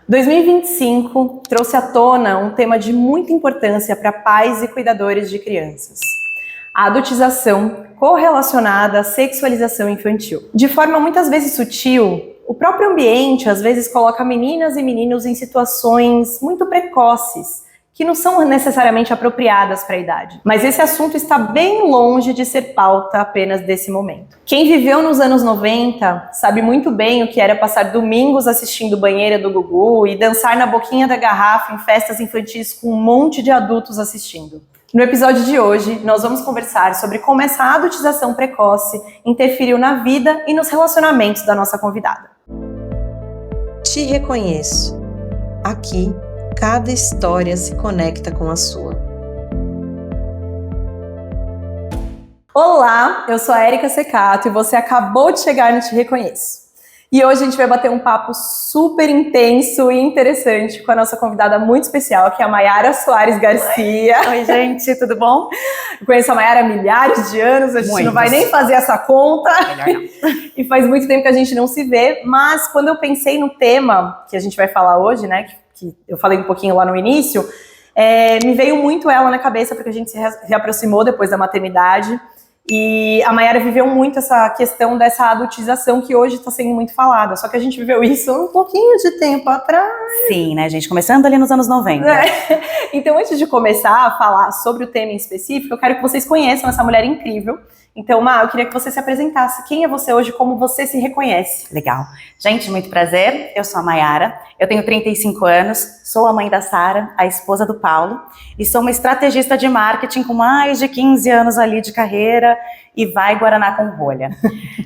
2025 trouxe à tona um tema de muita importância para pais e cuidadores de crianças: a adultização correlacionada à sexualização infantil. De forma muitas vezes sutil, o próprio ambiente às vezes coloca meninas e meninos em situações muito precoces, que não são necessariamente apropriadas para a idade. Mas esse assunto está bem longe de ser pauta apenas desse momento. Quem viveu nos anos 90 sabe muito bem o que era passar domingos assistindo Banheira do Gugu e dançar na boquinha da garrafa em festas infantis com um monte de adultos assistindo. No episódio de hoje, nós vamos conversar sobre como essa adultização precoce interferiu na vida e nos relacionamentos da nossa convidada. Te reconheço. Aqui, cada história se conecta com a sua. Olá, eu sou a Érica Secato e você acabou de chegar no Te Reconheço. E hoje a gente vai bater um papo super intenso e interessante com a nossa convidada muito especial, que é a Mayara Soares Garcia. Oi, gente, tudo bom? Eu conheço a Mayara há milhares de anos, a gente não vai nem fazer essa conta. Melhor não. E faz muito tempo que a gente não se vê, mas quando eu pensei no tema que a gente vai falar hoje, né, que eu falei um pouquinho lá no início, me veio muito ela na cabeça, porque a gente se reaproximou depois da maternidade. E a Mayara viveu muito essa questão dessa adultização que hoje está sendo muito falada. Só que a gente viveu isso um pouquinho de tempo atrás. Sim, né, gente? Começando ali nos anos 90. Então, antes de começar a falar sobre o tema em específico, eu quero que vocês conheçam essa mulher incrível. Então, Má, eu queria que você se apresentasse. Quem é você hoje? Como você se reconhece? Legal. Gente, muito prazer. Eu sou a Mayara. Eu tenho 35 anos. Sou a mãe da Sara, a esposa do Paulo. E sou uma estrategista de marketing com mais de 15 anos ali de carreira. E vai Guaraná com rolha.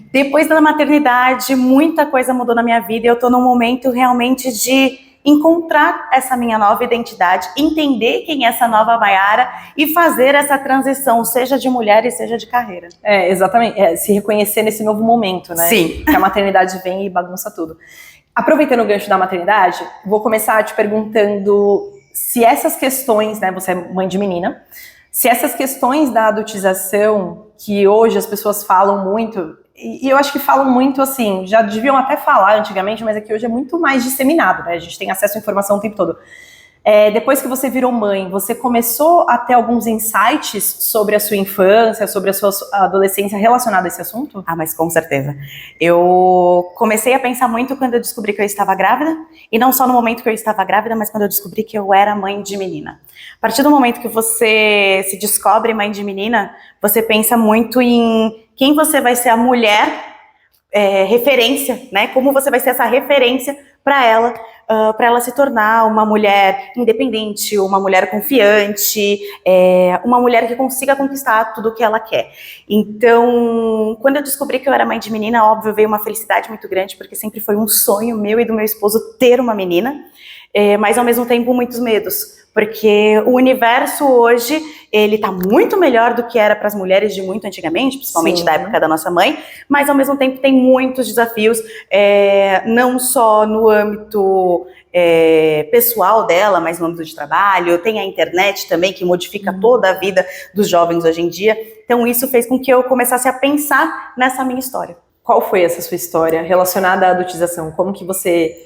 Depois da maternidade, muita coisa mudou na minha vida. E eu tô num momento realmente de encontrar essa minha nova identidade, entender quem é essa nova Mayara e fazer essa transição, seja de mulher e seja de carreira. Exatamente. Se reconhecer nesse novo momento, né? Sim. Que a maternidade vem e bagunça tudo. Aproveitando o gancho da maternidade, vou começar te perguntando se essas questões, né? Você é mãe de menina, se essas questões da adultização, que hoje as pessoas falam muito, e eu acho que falam muito assim, já deviam até falar antigamente, mas é que hoje é muito mais disseminado, né? A gente tem acesso à informação o tempo todo. Depois que você virou mãe, você começou a ter alguns insights sobre a sua infância, sobre a sua adolescência relacionada a esse assunto? Ah, mas com certeza. Eu comecei a pensar muito quando eu descobri que eu estava grávida, e não só no momento que eu estava grávida, mas quando eu descobri que eu era mãe de menina. A partir do momento que você se descobre mãe de menina, você pensa muito em quem você vai ser a mulher referência, né? Como você vai ser essa referência para ela se tornar uma mulher independente, uma mulher confiante, uma mulher que consiga conquistar tudo o que ela quer. Então, quando eu descobri que eu era mãe de menina, óbvio, veio uma felicidade muito grande, porque sempre foi um sonho meu e do meu esposo ter uma menina, mas ao mesmo tempo muitos medos. Porque o universo hoje, ele tá muito melhor do que era para as mulheres de muito antigamente, principalmente Sim. Da época da nossa mãe, mas ao mesmo tempo tem muitos desafios, não só no âmbito pessoal dela, mas no âmbito de trabalho, tem a internet também, que modifica toda a vida dos jovens hoje em dia. Então isso fez com que eu começasse a pensar nessa minha história. Qual foi essa sua história relacionada à adultização? Como que você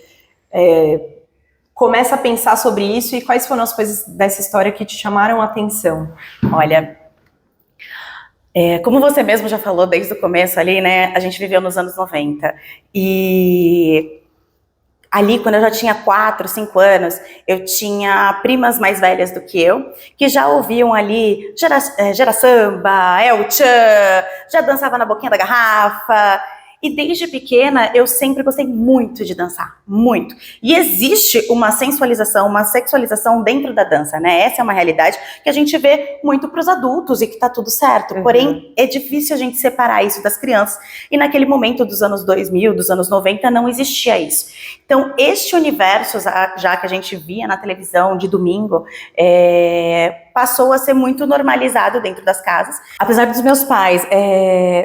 começa a pensar sobre isso e quais foram as coisas dessa história que te chamaram a atenção? Olha, como você mesmo já falou desde o começo ali, né, a gente viveu nos anos 90 e ali quando eu já tinha 4, 5 anos, eu tinha primas mais velhas do que eu, que já ouviam ali Gera Samba, El Chan, já dançava na boquinha da garrafa. E desde pequena, eu sempre gostei muito de dançar, muito. E existe uma sensualização, uma sexualização dentro da dança, né? Essa é uma realidade que a gente vê muito para os adultos e que tá tudo certo. Uhum. Porém, é difícil a gente separar isso das crianças. E naquele momento dos anos 2000, dos anos 90, não existia isso. Então, este universo, já que a gente via na televisão de domingo, passou a ser muito normalizado dentro das casas. Apesar dos meus pais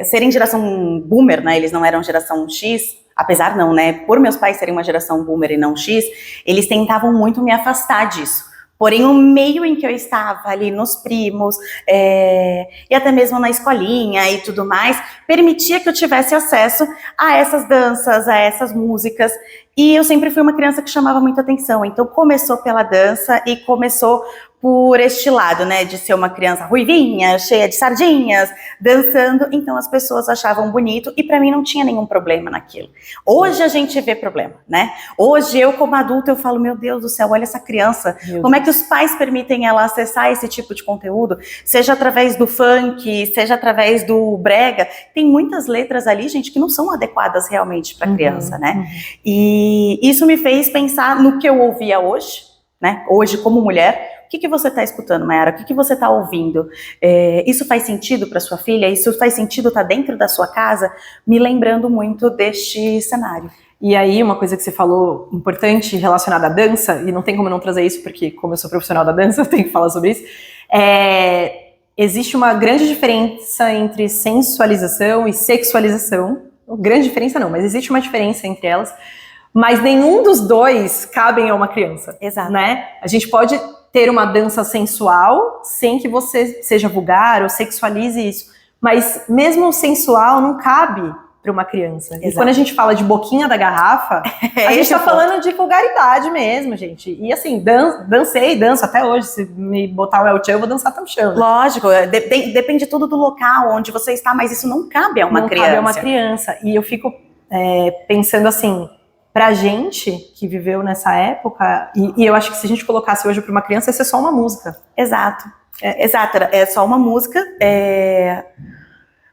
serem geração boomer, né? Eles não eram geração X, apesar não, né? Por meus pais serem uma geração boomer e não X, eles tentavam muito me afastar disso. Porém, o meio em que eu estava ali nos primos, e até mesmo na escolinha e tudo mais, permitia que eu tivesse acesso a essas danças, a essas músicas. E eu sempre fui uma criança que chamava muita atenção. Então começou pela dança e começou por este lado, né, de ser uma criança ruivinha, cheia de sardinhas, dançando. Então as pessoas achavam bonito e para mim não tinha nenhum problema naquilo. Hoje a gente vê problema, né? Hoje eu como adulta eu falo, meu Deus do céu, olha essa criança. Como é que os pais permitem ela acessar esse tipo de conteúdo? Seja através do funk, seja através do brega. Tem muitas letras ali, gente, que não são adequadas realmente para criança, né? E isso me fez pensar no que eu ouvia hoje, né? Hoje como mulher. O que você está escutando, Mayara? O que você está ouvindo? Isso faz sentido para sua filha? Isso faz sentido estar dentro da sua casa? Me lembrando muito deste cenário. E aí, uma coisa que você falou importante relacionada à dança, e não tem como não trazer isso, porque como eu sou profissional da dança, eu tenho que falar sobre isso, existe uma grande diferença entre sensualização e sexualização. Grande diferença não, mas existe uma diferença entre elas, mas nenhum dos dois cabem a uma criança. Exato. Né? A gente pode ter uma dança sensual sem que você seja vulgar ou sexualize isso. Mas mesmo o sensual não cabe para uma criança. Exato. E quando a gente fala de boquinha da garrafa, a gente tá falando de vulgaridade mesmo, gente. E assim, danço até hoje. Se me botar o El Chan, eu vou dançar até o chão. Né? Lógico, depende tudo do local onde você está, mas isso não cabe a uma criança. Não cabe a uma criança. E eu fico pensando assim, pra gente que viveu nessa época, e eu acho que se a gente colocasse hoje pra uma criança, ia ser só uma música. Exato. Exato, é só uma música,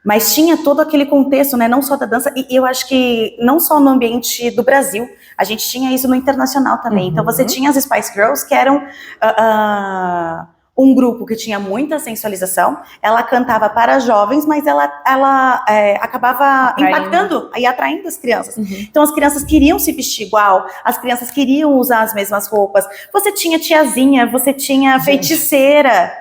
mas tinha todo aquele contexto, né, não só da dança, e eu acho que não só no ambiente do Brasil, a gente tinha isso no internacional também. Então você tinha as Spice Girls, que eram um grupo que tinha muita sensualização, ela cantava para jovens, mas ela acabava impactando e atraindo as crianças. Então as crianças queriam se vestir igual, as crianças queriam usar as mesmas roupas. Você tinha tiazinha, você tinha feiticeira,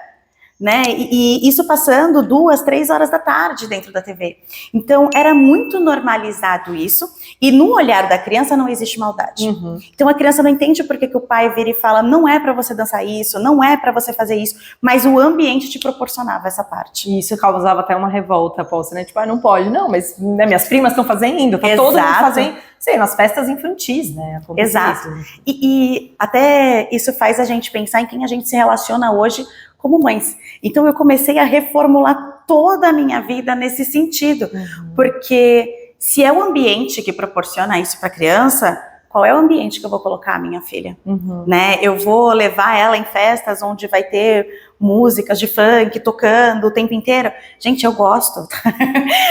né? E isso passando 2, 3 horas da tarde dentro da TV. Então era muito normalizado isso, e no olhar da criança não existe maldade. Então a criança não entende por que o pai vira e fala, não é para você dançar isso, não é para você fazer isso, mas o ambiente te proporcionava essa parte. E isso causava até uma revolta, Paulo, né? Tipo, não pode, não, mas né, minhas primas estão fazendo, tá todo mundo fazendo, sei, nas festas infantis, né? Exato. E até isso faz a gente pensar em quem a gente se relaciona hoje como mães. Então eu comecei a reformular toda a minha vida nesse sentido, porque se é o ambiente que proporciona isso para a criança, qual é o ambiente que eu vou colocar a minha filha? Né? Eu vou levar ela em festas onde vai ter músicas de funk tocando o tempo inteiro? Gente, eu gosto.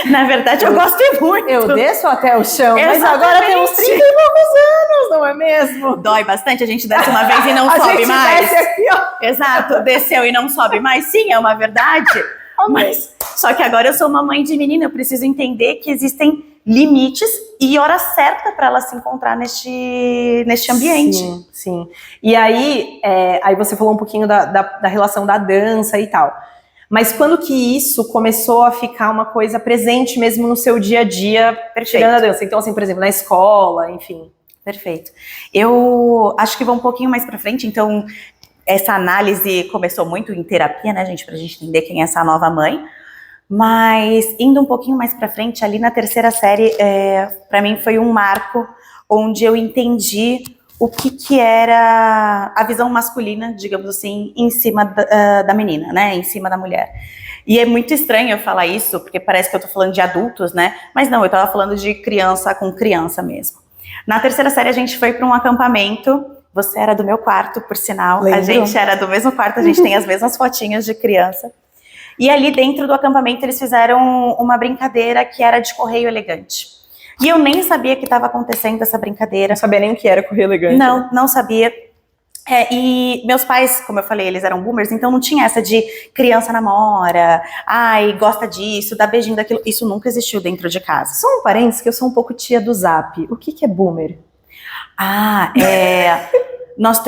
Na verdade, eu gosto muito. Eu desço até o chão, Exatamente. Mas agora temos 30 e poucos anos, não é mesmo? Dói bastante, a gente desce uma vez e não sobe mais. Desce aqui, ó. Exato, desceu e não sobe mais. Sim, é uma verdade. Mas só que agora eu sou uma mãe de menina, eu preciso entender que existem limites e hora certa para ela se encontrar neste ambiente. Sim. E aí você falou um pouquinho da relação da dança e tal. Mas quando que isso começou a ficar uma coisa presente mesmo no seu dia a dia, tirando a dança? Então, assim, por exemplo, na escola, enfim. Perfeito. Eu acho que vou um pouquinho mais para frente, então essa análise começou muito em terapia, né, gente, pra gente entender quem é essa nova mãe. Mas indo um pouquinho mais pra frente, ali na 3ª série, pra mim foi um marco onde eu entendi o que era a visão masculina, digamos assim, em cima da menina, né, em cima da mulher. E é muito estranho eu falar isso, porque parece que eu tô falando de adultos, né, mas não, eu tava falando de criança com criança mesmo. Na 3ª série a gente foi para um acampamento. Você era do meu quarto, por sinal. Lembro. A gente era do mesmo quarto, a gente tem as mesmas fotinhas de criança. E ali dentro do acampamento eles fizeram uma brincadeira que era de correio elegante. E eu nem sabia que estava acontecendo essa brincadeira. Não sabia nem o que era correio elegante. Não sabia. E meus pais, como eu falei, eles eram boomers, então não tinha essa de criança namora, gosta disso, dá beijinho daquilo. Isso nunca existiu dentro de casa. Só um parênteses, que eu sou um pouco tia do Zap. O que é boomer? Nós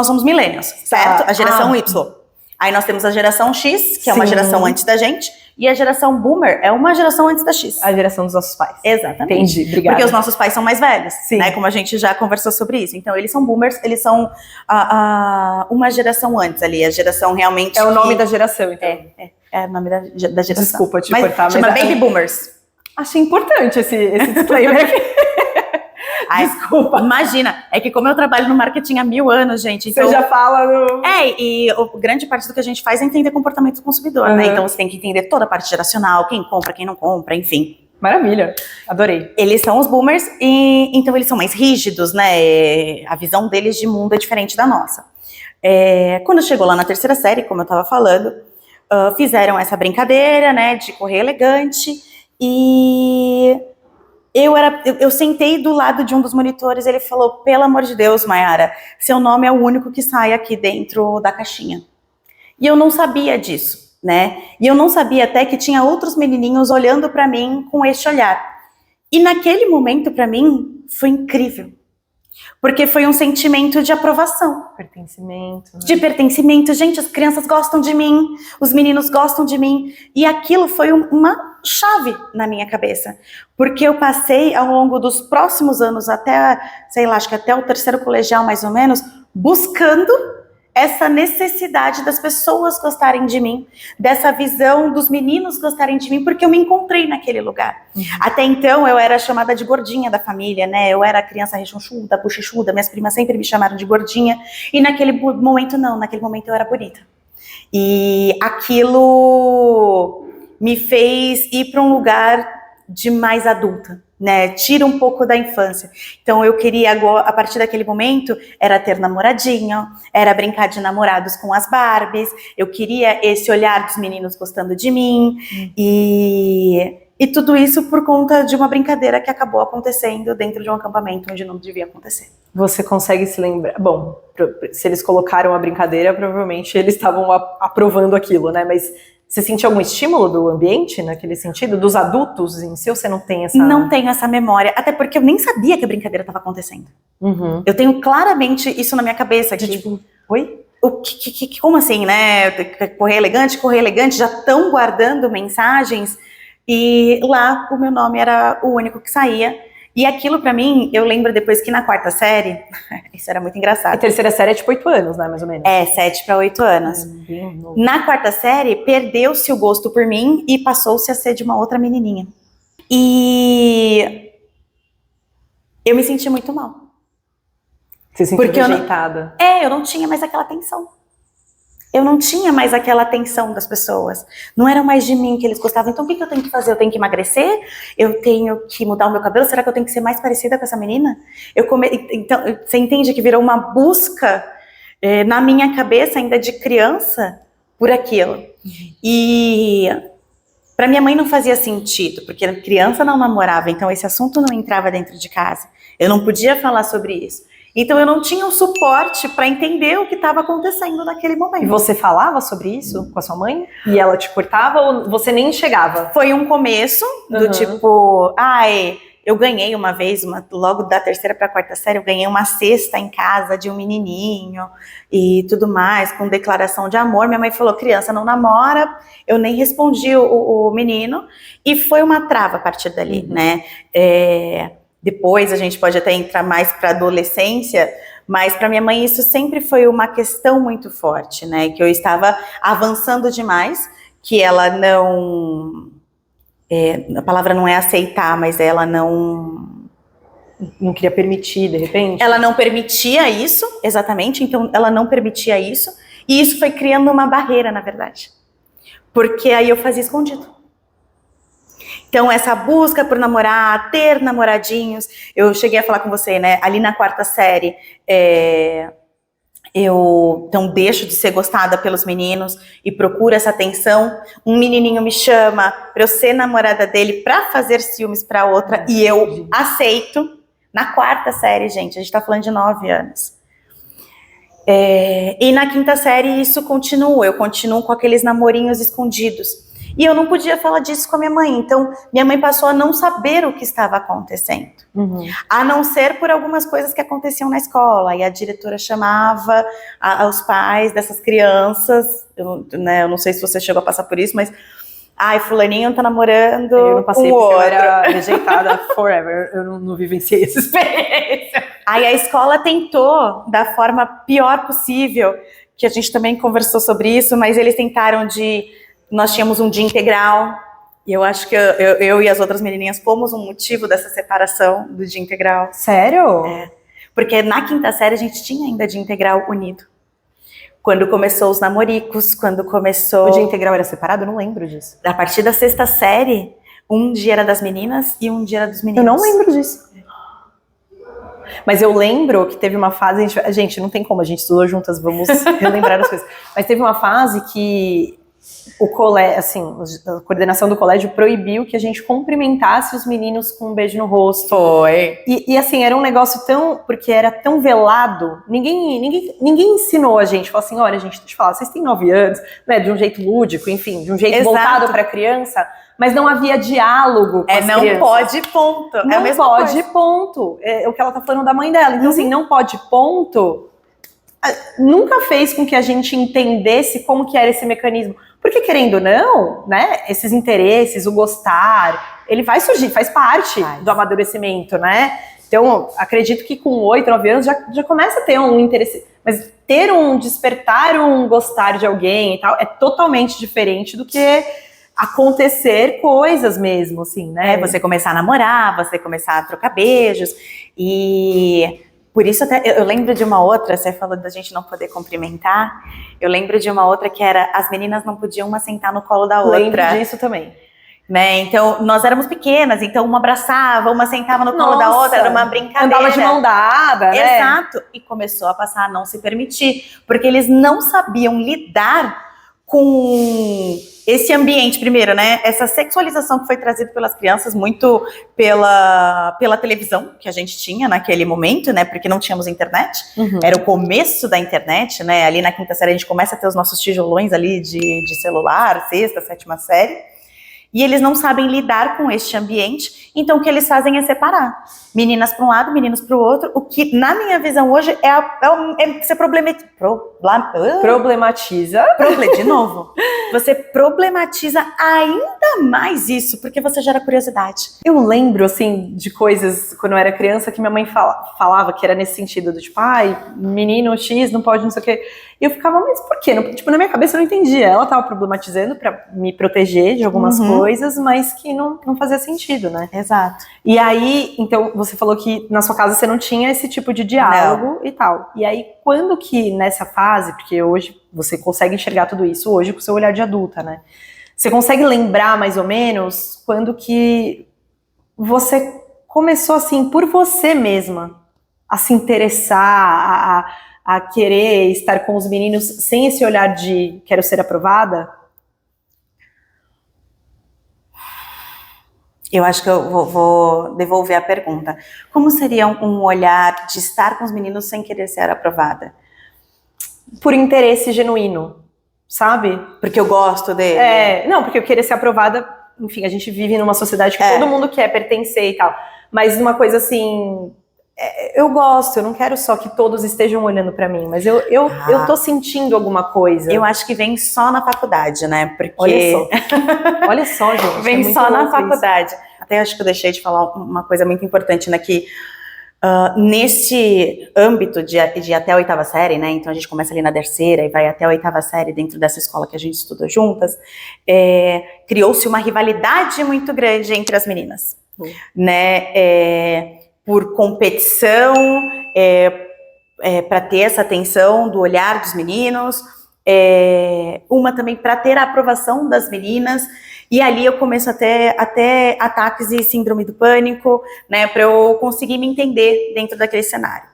somos millennials, certo? A geração Y. Aí nós temos a geração X, que é uma geração antes da gente, e a geração Boomer é uma geração antes da X. A geração dos nossos pais. Exatamente. Entendi, obrigada. Porque os nossos pais são mais velhos, Sim. né? Como a gente já conversou sobre isso. Então eles são Boomers, eles são uma geração antes ali, a geração realmente... É o nome da geração, então. É o nome da geração. Desculpa te cortar, chama Baby Boomers. Achei importante esse disclaimer aqui. Ai, Desculpa. imagina, é que como eu trabalho no marketing há 1000 anos, gente, então... Você já fala no... e grande parte do que a gente faz é entender comportamento do consumidor, né? Então você tem que entender toda a parte geracional, quem compra, quem não compra, enfim. Maravilha, adorei. Eles são os boomers e então eles são mais rígidos, né? A visão deles de mundo é diferente da nossa. Quando chegou lá na terceira série, como eu estava falando, fizeram essa brincadeira, né, de correr elegante e eu sentei do lado de um dos monitores, ele falou, pelo amor de Deus, Mayara, seu nome é o único que sai aqui dentro da caixinha. E eu não sabia disso, né? E eu não sabia até que tinha outros menininhos olhando para mim com este olhar. E naquele momento, para mim, foi incrível. Porque foi um sentimento de aprovação. Pertencimento. Né? De pertencimento. Gente, as crianças gostam de mim, os meninos gostam de mim. E aquilo foi uma chave na minha cabeça. Porque eu passei ao longo dos próximos anos, até, sei lá, acho que até o terceiro colegial mais ou menos, buscando essa necessidade das pessoas gostarem de mim, dessa visão dos meninos gostarem de mim, porque eu me encontrei naquele lugar. Até então, eu era chamada de gordinha da família, né? Eu era criança rechonchuda, bochechuda, minhas primas sempre me chamaram de gordinha, e naquele momento não, naquele momento eu era bonita. E aquilo me fez ir para um lugar de mais adulta, né? Tira um pouco da infância. Então eu queria agora, a partir daquele momento, era ter namoradinho, era brincar de namorados com as Barbies, eu queria esse olhar dos meninos gostando de mim, e tudo isso por conta de uma brincadeira que acabou acontecendo dentro de um acampamento onde não devia acontecer. Você consegue se lembrar? Bom, se eles colocaram a brincadeira, provavelmente eles estavam aprovando aquilo, né? Mas você sentiu algum estímulo do ambiente naquele sentido? Dos adultos em si, ou você não tem essa... Não tenho essa memória, até porque eu nem sabia que a brincadeira estava acontecendo. Eu tenho claramente isso na minha cabeça. Que, tipo, oi? Como assim, né? Correr elegante, já estão guardando mensagens. E lá o meu nome era o único que saía. E aquilo pra mim, eu lembro depois que na quarta série, isso era muito engraçado. A terceira série é tipo 8 anos, né, mais ou menos? 7 para 8 anos. Na quarta série, perdeu-se o gosto por mim e passou-se a ser de uma outra menininha. E eu me senti muito mal. Você se sentiu rejeitada? Eu não tinha mais aquela atenção. Eu não tinha mais aquela atenção das pessoas. Não era mais de mim que eles gostavam. Então, o que eu tenho que fazer? Eu tenho que emagrecer? Eu tenho que mudar o meu cabelo? Será que eu tenho que ser mais parecida com essa menina? Então, você entende que virou uma busca na minha cabeça, ainda de criança, por aquilo. E para minha mãe não fazia sentido, porque criança não namorava, então esse assunto não entrava dentro de casa. Eu não podia falar sobre isso. Então eu não tinha um suporte para entender o que estava acontecendo naquele momento. E você falava sobre isso com a sua mãe? E ela te cortava ou você nem chegava? Foi um começo do tipo, eu ganhei uma vez, logo da terceira para a quarta série, eu ganhei uma cesta em casa de um menininho e tudo mais, com declaração de amor. Minha mãe falou, criança não namora, eu nem respondi o menino, e foi uma trava a partir dali, né? Depois a gente pode até entrar mais para adolescência, mas para minha mãe isso sempre foi uma questão muito forte, né? Que eu estava avançando demais, que ela não... a palavra não é aceitar, mas ela não queria permitir, de repente? Ela não permitia isso, exatamente, então ela não permitia isso, e isso foi criando uma barreira, na verdade. Porque aí eu fazia escondido. Então, essa busca por namorar, ter namoradinhos, eu cheguei a falar com você, né, ali na quarta série, eu então deixo de ser gostada pelos meninos e procuro essa atenção. Um menininho me chama para eu ser namorada dele para fazer ciúmes para outra e eu aceito. Na quarta série, gente, a gente tá falando de 9 anos. E na quinta série isso continua, eu continuo com aqueles namorinhos escondidos. E eu não podia falar disso com a minha mãe, então minha mãe passou a não saber o que estava acontecendo. A não ser por algumas coisas que aconteciam na escola, e a diretora chamava os pais dessas crianças, eu não sei se você chegou a passar por isso, mas fulaninho tá namorando eu não passei com porque outro. Eu era rejeitada forever, eu não vivenciei essa experiência. Aí a escola tentou, da forma pior possível, que a gente também conversou sobre isso, mas eles tentaram nós tínhamos um dia integral, E eu acho que eu e as outras menininhas fomos um motivo dessa separação do dia integral. Sério? Porque na quinta série a gente tinha ainda dia integral unido. Quando começou os namoricos, quando começou... O dia integral era separado? Eu não lembro disso. A partir da sexta série, um dia era das meninas e um dia era dos meninos. Eu não lembro disso. Mas eu lembro que teve uma fase... Gente, não tem como, a gente estudou juntas, vamos relembrar as coisas. Mas teve uma fase que o colégio, assim, a coordenação do colégio proibiu que a gente cumprimentasse os meninos com um beijo no rosto. Foi. E assim, era um negócio tão... Porque era tão velado, ninguém ensinou a gente. Falou assim, olha, gente, deixa eu falar, vocês têm 9 anos, né, de um jeito lúdico, enfim, de um jeito voltado para criança, mas não havia diálogo com as não crianças. Pode, ponto. Não pode, ponto. É o que ela tá falando da mãe dela. Então, assim, não pode, ponto, nunca fez com que a gente entendesse como que era esse mecanismo. Porque, querendo ou não, né, esses interesses, o gostar, ele vai surgir, faz parte do amadurecimento, né? Então, acredito que com 8, 9 anos já começa a ter um interesse. Mas ter um despertar, um gostar de alguém e tal, é totalmente diferente do que acontecer coisas mesmo, assim, né? Você começar a namorar, você começar a trocar beijos. E por isso até eu lembro de uma outra, você falou da gente não poder cumprimentar. Eu lembro de uma outra que era as meninas não podiam uma sentar no colo da outra. Lembro disso também. Né? Então, nós éramos pequenas, então uma abraçava, uma sentava no colo da outra, era uma brincadeira. Andava de mão dada, né? Exato. E começou a passar a não se permitir, porque eles não sabiam lidar com esse ambiente, primeiro, né? Essa sexualização que foi trazida pelas crianças, muito pela televisão que a gente tinha naquele momento, né? Porque não tínhamos internet. Era o começo da internet, né? Ali na quinta série a gente começa a ter os nossos tijolões ali de celular, sexta, sétima série. E eles não sabem lidar com este ambiente, então o que eles fazem é separar. Meninas para um lado, meninos para o outro, o que, na minha visão hoje, você problematiza. De novo. Você problematiza ainda mais isso, porque você gera curiosidade. Eu lembro, assim, de coisas, quando eu era criança, que minha mãe falava que era nesse sentido, do tipo, ai, menino X não pode não sei o quê. E eu ficava, mas por quê? Tipo, na minha cabeça eu não entendia. Ela tava problematizando pra me proteger de algumas coisas, mas que não fazia sentido, né? Exato. E aí, então, você falou que na sua casa você não tinha esse tipo de diálogo e tal. E aí, quando que nessa fase, porque hoje você consegue enxergar tudo isso hoje com o seu olhar de adulta, né? Você consegue lembrar mais ou menos quando que você começou assim, por você mesma, a se interessar, a querer estar com os meninos sem esse olhar de quero ser aprovada? Eu acho que eu vou devolver a pergunta. Como seria um olhar de estar com os meninos sem querer ser aprovada? Por interesse genuíno, sabe? Porque eu gosto dele. Não, porque eu querer ser aprovada, enfim, a gente vive numa sociedade que todo mundo quer pertencer e tal. Mas uma coisa assim, eu gosto, eu não quero só que todos estejam olhando pra mim, mas eu tô sentindo alguma coisa. Eu acho que vem só na faculdade, né? Porque... Olha só, gente. Vem só na faculdade. Isso. Até acho que eu deixei de falar uma coisa muito importante, né? Que nesse âmbito de até a 8ª série, né? Então a gente começa ali na 3ª e vai até a 8ª série dentro dessa escola que a gente estudou juntas. Criou-se uma rivalidade muito grande entre as meninas, né? Por competição, para ter essa atenção do olhar dos meninos, uma também para ter a aprovação das meninas, e ali eu começo até ataques e síndrome do pânico, né, para eu conseguir me entender dentro daquele cenário.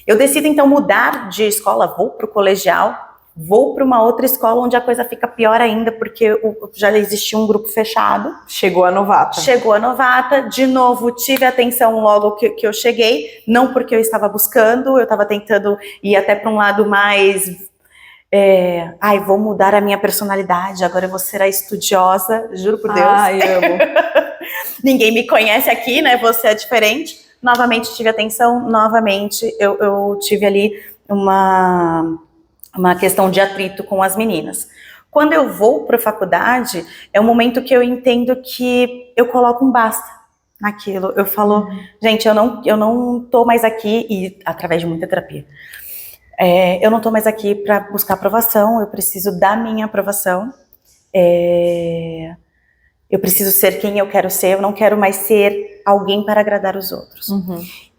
Eu decido então mudar de escola, vou para o colegial, vou para uma outra escola onde a coisa fica pior ainda, porque já existia um grupo fechado. Chegou a novata, de novo tive atenção logo que eu cheguei, não porque eu estava buscando, eu estava tentando ir até para um lado mais, vou mudar a minha personalidade, agora eu vou ser a estudiosa, juro por Deus. Ai, amo. Ninguém me conhece aqui, né, você é diferente. Novamente tive atenção, novamente eu tive ali uma questão de atrito com as meninas. Quando eu vou para a faculdade, é um momento que eu entendo que eu coloco um basta naquilo. Eu falo, gente, eu não tô mais aqui, e através de muita terapia, eu não tô mais aqui para buscar aprovação, eu preciso da minha aprovação. Eu preciso ser quem eu quero ser, eu não quero mais ser alguém para agradar os outros.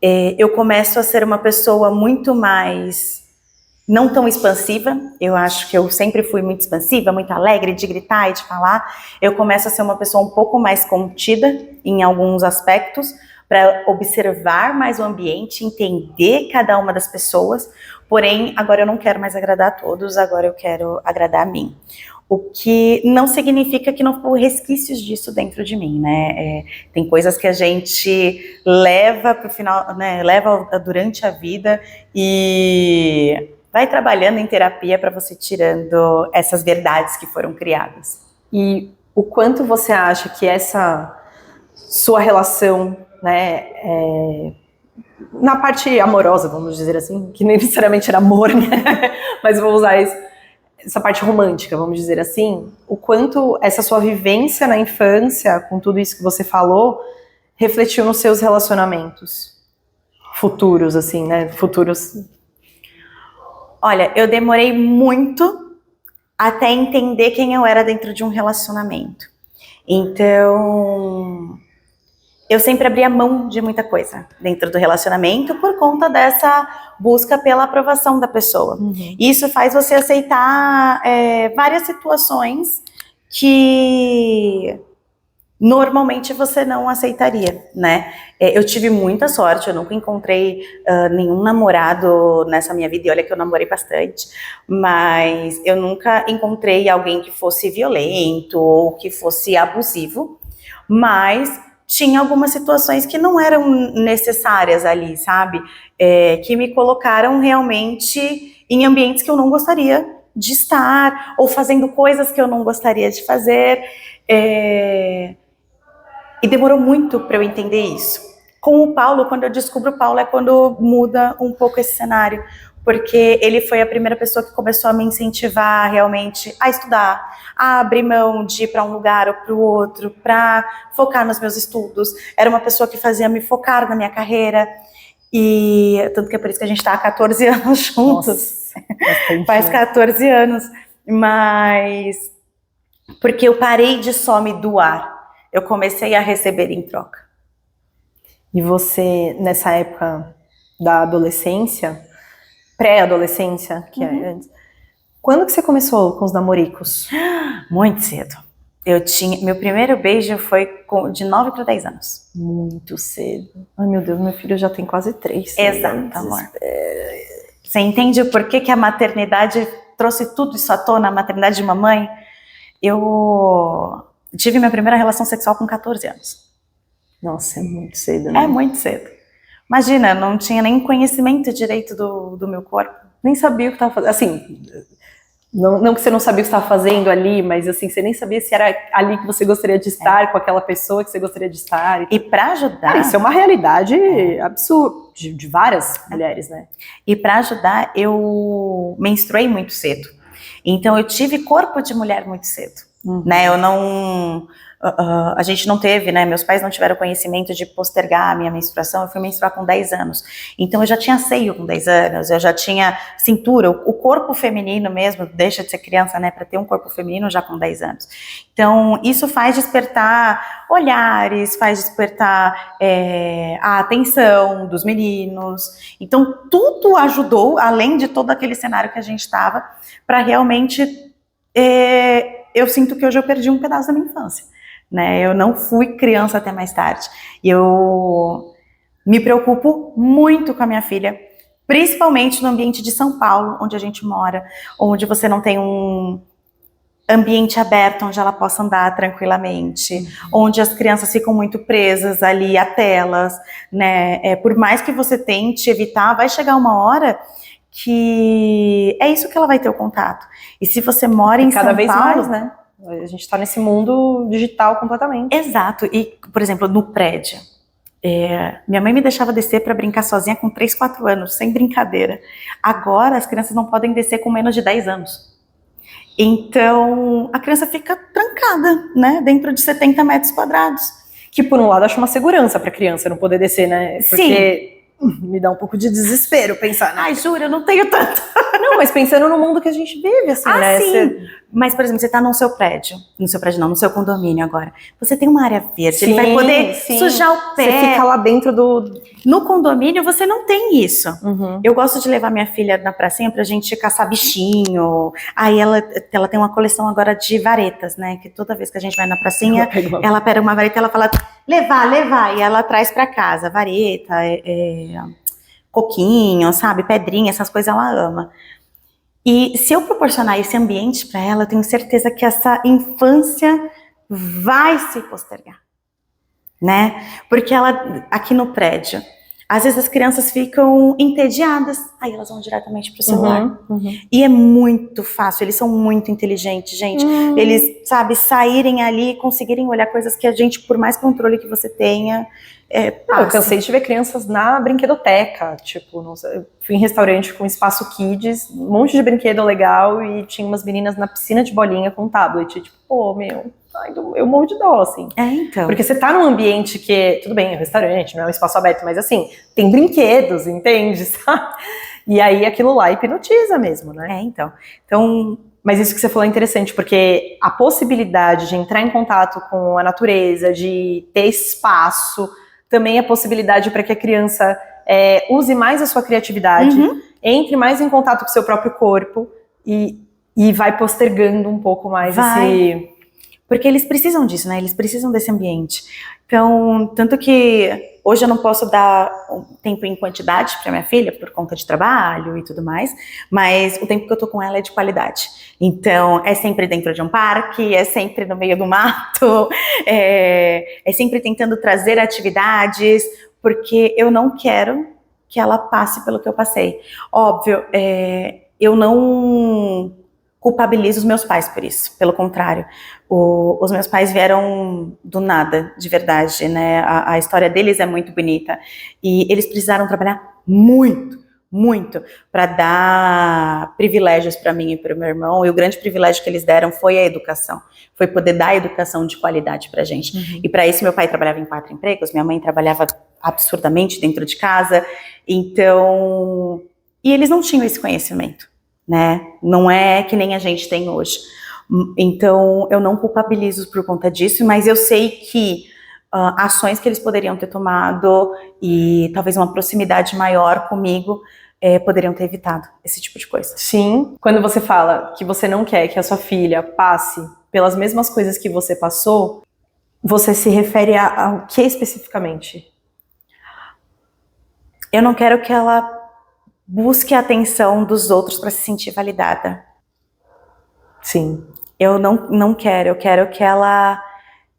Eu começo a ser uma pessoa muito mais, não tão expansiva. Eu acho que eu sempre fui muito expansiva, muito alegre, de gritar e de falar. Eu começo a ser uma pessoa um pouco mais contida em alguns aspectos, para observar mais o ambiente, entender cada uma das pessoas. Porém, agora eu não quero mais agradar a todos, agora eu quero agradar a mim. O que não significa que não for resquícios disso dentro de mim, né? Tem coisas que a gente leva para o final, né? Leva durante a vida e vai trabalhando em terapia para você tirando essas verdades que foram criadas. E o quanto você acha que essa sua relação, né, na parte amorosa, vamos dizer assim, que nem necessariamente era amor, né? Mas vou usar essa parte romântica, vamos dizer assim, o quanto essa sua vivência na infância, com tudo isso que você falou, refletiu nos seus relacionamentos futuros, assim, né? Futuros. Olha, eu demorei muito até entender quem eu era dentro de um relacionamento. Então, eu sempre abria mão de muita coisa dentro do relacionamento por conta dessa busca pela aprovação da pessoa. Isso faz você aceitar várias situações que normalmente você não aceitaria, né? Eu tive muita sorte, eu nunca encontrei nenhum namorado nessa minha vida, e olha que eu namorei bastante, mas eu nunca encontrei alguém que fosse violento ou que fosse abusivo, mas tinha algumas situações que não eram necessárias ali, sabe? Que me colocaram realmente em ambientes que eu não gostaria de estar, ou fazendo coisas que eu não gostaria de fazer. E demorou muito para eu entender isso. Com o Paulo, quando eu descubro o Paulo, é quando muda um pouco esse cenário, porque ele foi a primeira pessoa que começou a me incentivar realmente a estudar, a abrir mão de ir para um lugar ou para o outro, para focar nos meus estudos. Era uma pessoa que fazia me focar na minha carreira, e tanto que é por isso que a gente está há 14 anos juntos. Nossa, faz 14 anos, mas porque eu parei de só me doar, eu comecei a receber em troca. E você, nessa época da adolescência, pré-adolescência, que é antes, quando que você começou com os namoricos? Muito cedo. Meu primeiro beijo foi de 9 para 10 anos. Muito cedo. Ai, meu Deus, meu filho já tem quase 3. Exato, amor. Você entende o porquê que a maternidade trouxe tudo isso à tona, a maternidade de mamãe? Eu tive minha primeira relação sexual com 14 anos. Nossa, é muito cedo, né? É muito cedo. Imagina, não tinha nem conhecimento direito do meu corpo. Nem sabia o que estava fazendo. Assim, não que você não sabia o que estava fazendo ali, mas assim, você nem sabia se era ali que você gostaria de estar, com aquela pessoa que você gostaria de estar. E para ajudar... Cara, isso é uma realidade absurda, de várias mulheres, né? E para ajudar, eu menstruei muito cedo. Então, eu tive corpo de mulher muito cedo. Né? Eu não... a gente não teve, né? Meus pais não tiveram conhecimento de postergar a minha menstruação. Eu fui menstruar com 10 anos. Então, eu já tinha seio com 10 anos, eu já tinha cintura. O corpo feminino mesmo, deixa de ser criança, né? Para ter um corpo feminino já com 10 anos. Então, isso faz despertar olhares, faz despertar a atenção dos meninos. Então, tudo ajudou, além de todo aquele cenário que a gente estava, para realmente... eu sinto que hoje eu perdi um pedaço da minha infância. Né? Eu não fui criança até mais tarde. E eu me preocupo muito com a minha filha, principalmente no ambiente de São Paulo, onde a gente mora, onde você não tem um ambiente aberto, onde ela possa andar tranquilamente, onde as crianças ficam muito presas ali a telas, né? Por mais que você tente evitar, vai chegar uma hora que é isso que ela vai ter o contato. E se você mora em São Paulo... Cada vez mais, né? A gente está nesse mundo digital completamente. Exato. E, por exemplo, no prédio, minha mãe me deixava descer para brincar sozinha com 3, 4 anos, sem brincadeira. Agora, as crianças não podem descer com menos de 10 anos. Então, a criança fica trancada, né? Dentro de 70 metros quadrados. Que, por um lado, acho uma segurança para a criança não poder descer, né? Porque... Sim. me dá um pouco de desespero pensar, né? Ai, juro, eu não tenho tanto. Não, mas pensando no mundo que a gente vive, assim, né? Sim. Mas, por exemplo, você tá no seu prédio não, no seu condomínio agora. Você tem uma área verde, ele vai poder sujar o pé. Você fica lá dentro do... No condomínio, você não tem isso. Uhum. Eu gosto de levar minha filha na pracinha pra gente caçar bichinho. Aí ela tem uma coleção agora de varetas, né? Que toda vez que a gente vai na pracinha, ela pega uma vareta e ela fala, levar. E ela traz pra casa, vareta, coquinho, sabe? Pedrinha, essas coisas ela ama. E se eu proporcionar esse ambiente para ela, eu tenho certeza que essa infância vai se postergar, né? Porque ela, aqui no prédio, às vezes as crianças ficam entediadas, aí elas vão diretamente pro celular. E é muito fácil, eles são muito inteligentes, gente. Eles, sabe, saírem ali e conseguirem olhar coisas que a gente, por mais controle que você tenha, eu cansei de ver crianças na brinquedoteca, tipo, não sei, eu fui em restaurante com espaço kids, um monte de brinquedo legal e tinha umas meninas na piscina de bolinha com tablet, tipo, pô, meu, eu morro de dó, assim. Então. Porque você tá num ambiente que, tudo bem, é um restaurante, não é um espaço aberto, mas assim, tem brinquedos, entende, sabe? E aí aquilo lá hipnotiza mesmo, né? Então, mas isso que você falou é interessante, porque a possibilidade de entrar em contato com a natureza, de ter espaço, também é possibilidade para que a criança use mais a sua criatividade, entre mais em contato com o seu próprio corpo e vai postergando um pouco mais esse... Porque eles precisam disso, né? Eles precisam desse ambiente. Então, tanto que hoje eu não posso dar tempo em quantidade para minha filha, por conta de trabalho e tudo mais, mas o tempo que eu tô com ela é de qualidade. Então, é sempre dentro de um parque, é sempre no meio do mato, é sempre tentando trazer atividades, porque eu não quero que ela passe pelo que eu passei. Óbvio, eu não culpabilizo os meus pais por isso, pelo contrário. Os meus pais vieram do nada, de verdade, né? A história deles é muito bonita. E eles precisaram trabalhar muito para dar privilégios para mim e para o meu irmão. E o grande privilégio que eles deram foi a educação. Foi poder dar educação de qualidade para a gente. E para isso, meu pai trabalhava em 4 empregos, minha mãe trabalhava absurdamente dentro de casa. Então, e eles não tinham esse conhecimento, né? Não é que nem a gente tem hoje. Então, eu não culpabilizo por conta disso, mas eu sei que ações que eles poderiam ter tomado e talvez uma proximidade maior comigo poderiam ter evitado esse tipo de coisa. Sim, quando você fala que você não quer que a sua filha passe pelas mesmas coisas que você passou, você se refere ao que especificamente? Eu não quero que ela busque a atenção dos outros para se sentir validada. Sim. Eu não quero, eu quero que ela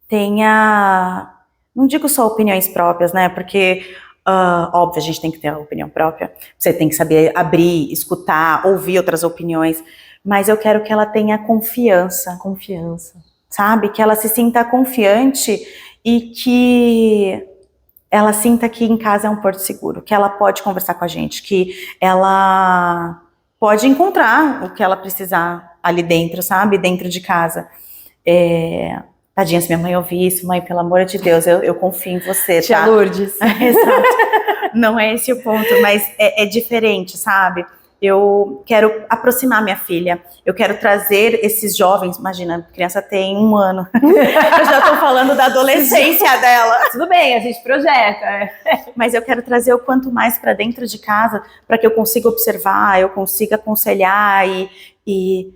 tenha, não digo só opiniões próprias, né, porque, óbvio, a gente tem que ter a opinião própria, você tem que saber abrir, escutar, ouvir outras opiniões, mas eu quero que ela tenha confiança, sabe, que ela se sinta confiante e que ela sinta que em casa é um porto seguro, que ela pode conversar com a gente, que ela pode encontrar o que ela precisar ali dentro, sabe? Dentro de casa. Tadinha, se minha mãe ouvir isso, mãe, pelo amor de Deus, eu confio em você, tá? Tia Lourdes. Exato. Não é esse o ponto, mas é diferente, sabe? Eu quero aproximar minha filha, eu quero trazer esses jovens, imagina, a criança tem 1 ano, eu já tô falando da adolescência dela. Tudo bem, a gente projeta. Mas eu quero trazer o quanto mais para dentro de casa, para que eu consiga observar, eu consiga aconselhar e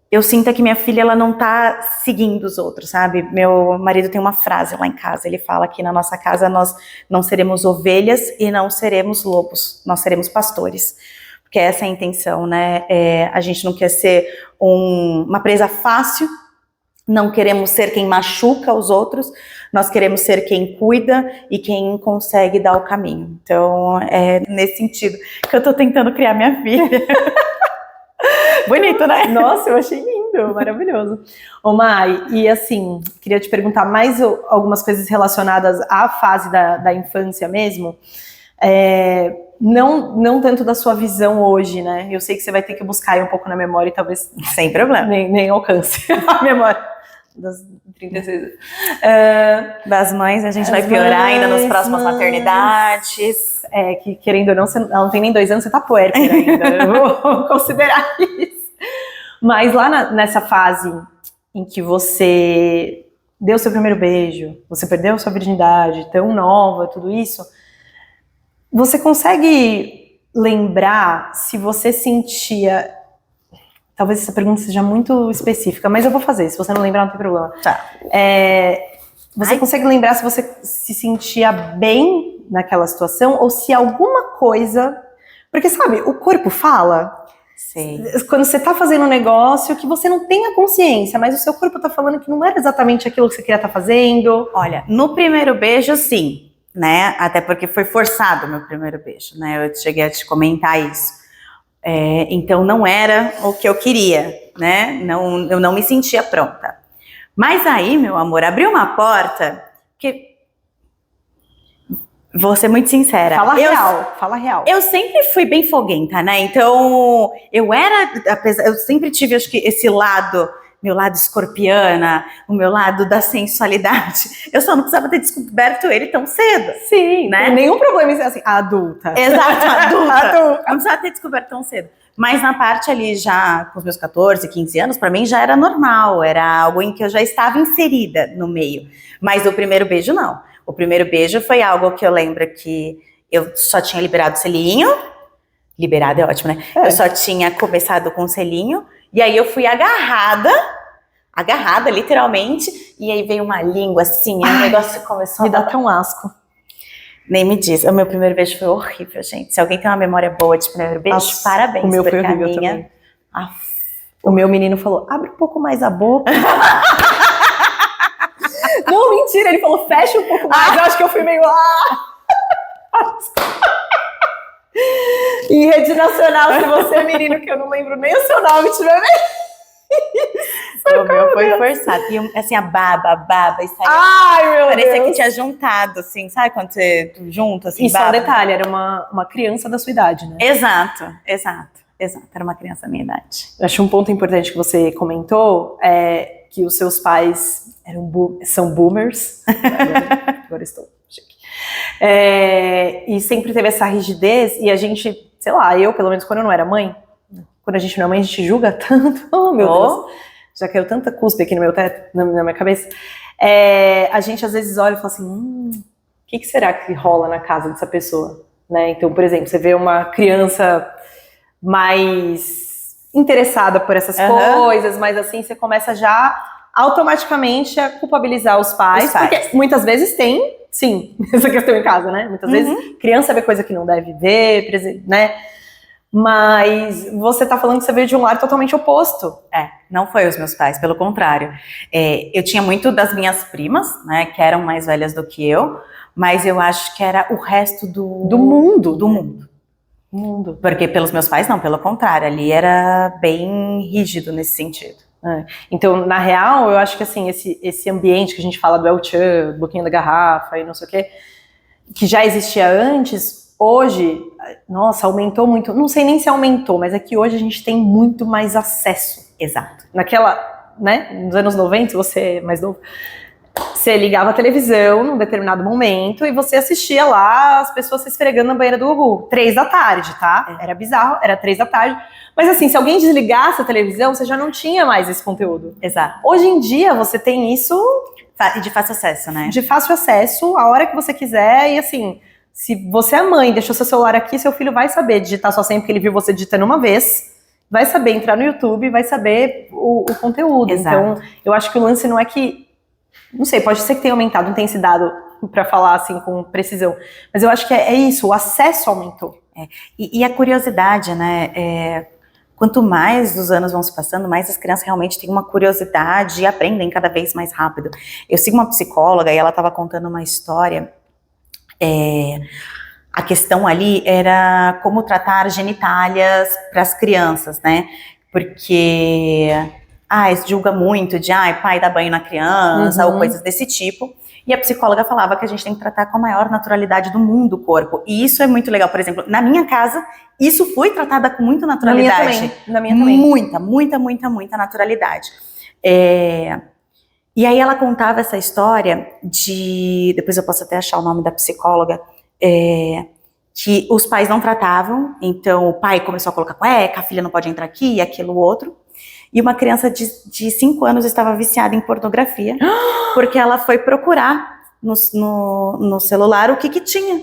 eu sinto que minha filha, ela não tá seguindo os outros, sabe? Meu marido tem uma frase lá em casa, ele fala que na nossa casa nós não seremos ovelhas e não seremos lobos, nós seremos pastores. Porque essa é a intenção, né? A gente não quer ser uma presa fácil, não queremos ser quem machuca os outros, nós queremos ser quem cuida e quem consegue dar o caminho. Então, é nesse sentido que eu tô tentando criar minha filha. Bonito, né? Nossa, eu achei lindo, maravilhoso. Ô Mai, e assim, queria te perguntar mais algumas coisas relacionadas à fase da infância mesmo. Não tanto da sua visão hoje, né? Eu sei que você vai ter que buscar aí um pouco na memória e talvez sem problema, nem alcance a memória 36. Das mães, a gente As vai piorar ainda nas mães, próximas mães. maternidades. Que querendo ou não, ela não tem nem 2 anos, você tá puérpera ainda. Eu vou considerar isso. Mas lá nessa fase em que você deu seu primeiro beijo, você perdeu sua virgindade, tão nova, tudo isso, você consegue lembrar se você sentia... Talvez essa pergunta seja muito específica, mas eu vou fazer. Se você não lembrar, não tem problema. Tá. Você consegue lembrar se você se sentia bem naquela situação ou se alguma coisa... Porque, sabe, o corpo fala... Sim. Quando você tá fazendo um negócio que você não tem a consciência, mas o seu corpo tá falando que não era exatamente aquilo que você queria estar fazendo. Olha, no primeiro beijo, sim, né? Até porque foi forçado o meu primeiro beijo, né? Eu cheguei a te comentar isso. Então não era o que eu queria, né? Eu não me sentia pronta. Mas aí, meu amor, abriu uma porta que... Vou ser muito sincera. Fala real. Eu sempre fui bem foguenta, né? Então, eu sempre tive, acho que, esse lado, meu lado escorpiana, o meu lado da sensualidade. Eu só não precisava ter descoberto ele tão cedo. Sim, né? Nenhum problema em ser assim, adulta. Exato, adulta. Eu não precisava ter descoberto tão cedo. Mas na parte ali, já com os meus 14, 15 anos, pra mim já era normal, era algo em que eu já estava inserida no meio. Mas o primeiro beijo, não. O primeiro beijo foi algo que eu lembro que eu só tinha liberado o selinho. Liberado é ótimo, né? Eu só tinha começado com o selinho. E aí eu fui agarrada literalmente. E aí veio uma língua assim, e o negócio começou Me dá até um asco. Nem me diz. O meu primeiro beijo foi horrível, gente. Se alguém tem uma memória boa de primeiro beijo, Nossa, parabéns. o meu foi porque a horrível minha... também. O meu menino falou, abre um pouco mais a boca. Não, mentira, ele falou, fecha um pouco mais. Eu acho que eu fui meio... Em rede nacional, se você é menino, que eu não lembro nem o seu nome, tiver O meu foi forçado. E assim, a baba, e saía. Ai, meu Parecia Deus. que tinha juntado, assim, sabe quando você junta, assim, E só um baba? detalhe, era uma criança da sua idade, né? Exato. Era uma criança da minha idade. Acho um ponto importante que você comentou é que os seus pais são boomers. Agora estou chique. E sempre teve essa rigidez e a gente, sei lá, eu, pelo menos quando eu não era mãe, quando a gente não é mãe, a gente julga tanto. Oh, meu Deus. Já caiu tanta cuspe aqui no meu teto, na minha cabeça. A gente às vezes olha e fala assim, o que será que rola na casa dessa pessoa? Né? Então, por exemplo, você vê uma criança mais interessada por essas coisas, mas assim, você começa já automaticamente a culpabilizar os pais. Porque muitas vezes tem, sim, essa questão em casa, né? Muitas vezes criança vê coisa que não deve ver, né? Mas você tá falando que você veio de um lar totalmente oposto. Não foi os meus pais, pelo contrário. Eu tinha muito das minhas primas, né, que eram mais velhas do que eu, mas eu acho que era o resto do mundo. mundo. Porque pelos meus pais, não, pelo contrário, ali era bem rígido nesse sentido. Então, na real, eu acho que assim, esse ambiente que a gente fala do El Chan, do Boquinha da Garrafa e não sei o quê, que já existia antes, hoje, nossa, aumentou muito. Não sei nem se aumentou, mas é que hoje a gente tem muito mais acesso. Exato. Naquela, né, nos anos 90, se você é mais novo, você ligava a televisão num determinado momento e você assistia lá as pessoas se esfregando na banheira do Gugu. 3 da tarde, tá? Era bizarro, era 3 da tarde. Mas assim, se alguém desligasse a televisão, você já não tinha mais esse conteúdo. Exato. Hoje em dia, você tem isso... De fácil acesso, né? De fácil acesso, a hora que você quiser. E assim, se você é mãe, deixou seu celular aqui, seu filho vai saber digitar sua senha, porque ele viu você digitando uma vez. Vai saber entrar no YouTube, vai saber o conteúdo. Exato. Então, eu acho que o lance não é que... Não sei, pode ser que tenha aumentado, não tem esse dado pra falar assim com precisão. Mas eu acho que é isso, o acesso aumentou. E a curiosidade, né? Quanto mais os anos vão se passando, mais as crianças realmente têm uma curiosidade e aprendem cada vez mais rápido. Eu sigo uma psicóloga e ela estava contando uma história. A questão ali era como tratar genitálias para as crianças, né? Porque julga muito de pai dá banho na criança ou coisas desse tipo. E a psicóloga falava que a gente tem que tratar com a maior naturalidade do mundo o corpo. E isso é muito legal. Por exemplo, na minha casa, isso foi tratada com muita naturalidade. Na minha também. Muita naturalidade. E aí ela contava essa história depois eu posso até achar o nome da psicóloga, que os pais não tratavam, então o pai começou a colocar cueca, a filha não pode entrar aqui, aquilo, outro. E uma criança de 5 anos estava viciada em pornografia, porque ela foi procurar no celular o que tinha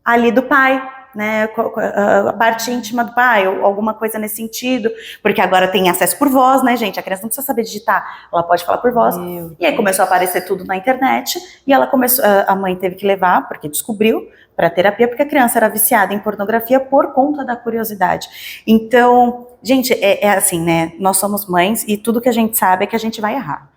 ali do pai, né, a parte íntima do pai, ou alguma coisa nesse sentido, porque agora tem acesso por voz, né, gente, a criança não precisa saber digitar, ela pode falar por voz, e aí começou a aparecer tudo na internet, e ela começou, a mãe teve que levar, porque descobriu, para terapia, porque a criança era viciada em pornografia por conta da curiosidade. Então, gente, é assim, né, nós somos mães, e tudo que a gente sabe é que a gente vai errar.